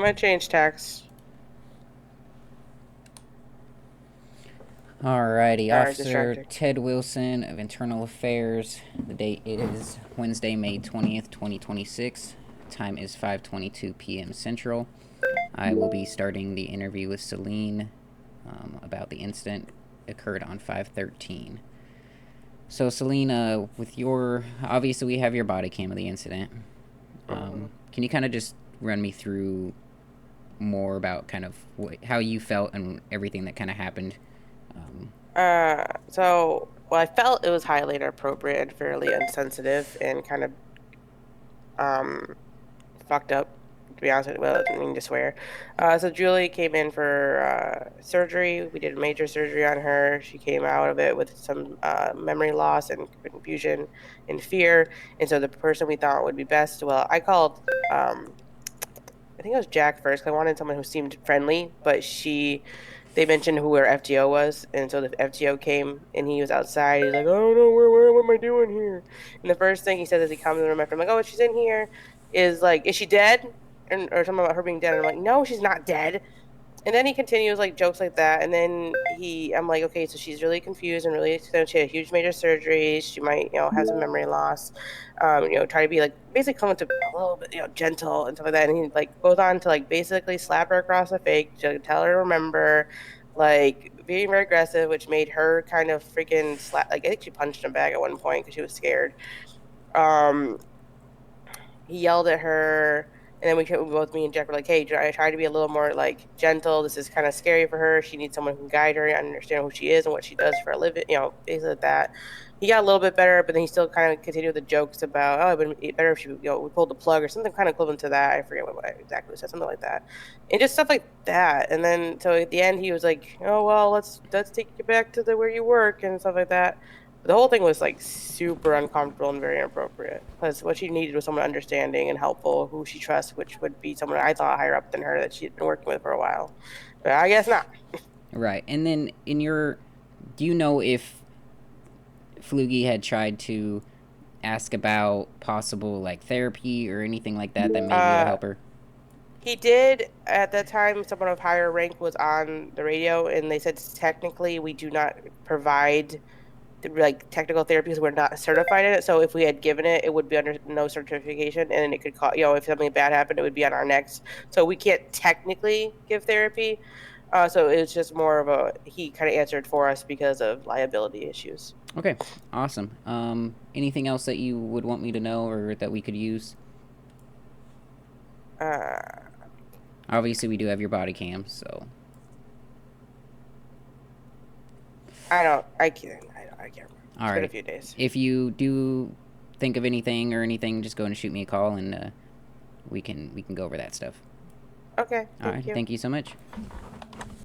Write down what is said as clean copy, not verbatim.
gonna change text. Alrighty, Sorry, it's Officer distracting. Ted Wilson of Internal Affairs. The date is Wednesday, May 20th, 2026. Time is 5:22 p.m. Central. I will be starting the interview with Salene about the incident occurred on 5:13. So, Salene, with your obviously we have your body cam of the incident. Mhm. Can you kind of just run me through more about kind of how you felt and everything that kind of happened? Um, Well, I felt it was highly inappropriate and fairly insensitive and kind of um fucked up, to be honest with you. Well, I didn't mean to swear. So Julie came in for surgery. We did major surgery on her. She came out of it with some memory loss and confusion and fear. And so the person we thought would be best, well, I called, I think it was Jack first, 'cause I wanted someone who seemed friendly, but they mentioned who her FTO was, and so the FTO came and he was outside. He's like, "Oh no, what am I doing here?" And the first thing he says as he comes in the room after I'm like, "Oh, she's in here," is like, "Is she dead?" Or something about her being dead. And I'm like, "No, she's not dead." And then he continues like jokes like that, and then I'm like, okay, so she's really confused and really so she had a huge major surgery. She might, have some memory loss. Try to be like basically come to a little bit, gentle and stuff like that. And he like goes on to like basically slap her across the face, to tell her to remember, like being very aggressive, which made her kind of freaking slap. Like I think she punched him back at one point because she was scared. Um, he yelled at her, and then both me and Jack were like, "Hey, try to be a little more like gentle. This is kind of scary for her. She needs someone who can guide her and understand who she is and what she does for a living." Things like that. He got a little bit better, but then he still kind of continued with the jokes about, "Oh, it would be better if she, we pulled the plug or something kind of equivalent to that." I forget what exactly said, something like that, and just stuff like that. And then so at the end, he was like, "Oh well, let's take you back to the where you work and stuff like that." The whole thing was like super uncomfortable and very inappropriate because what she needed was someone understanding and helpful who she trusts, which would be someone I thought higher up than her that she'd been working with for a while. But I guess not. right, and then do you know if Flugie had tried to ask about possible like therapy or anything like that that maybe would Uh, help her? he did at that time. Someone of higher rank was on the radio, and they said technically we do not provide like technical therapy because we're not certified in it. So if we had given it, it would be under no certification, and it could cause if something bad happened, it would be on our necks. So we can't technically give therapy. So it's just more of a he kind of answered for us because of liability issues. Okay, awesome. Anything else that you would want me to know or that we could use? Uh, Obviously, we do have your body cam, so I can't. I can't remember. all It's been a right. few days. If you do think of anything or anything, just go and shoot me a call, and we can go over that stuff. Okay, All thank right. you. Thank you so much.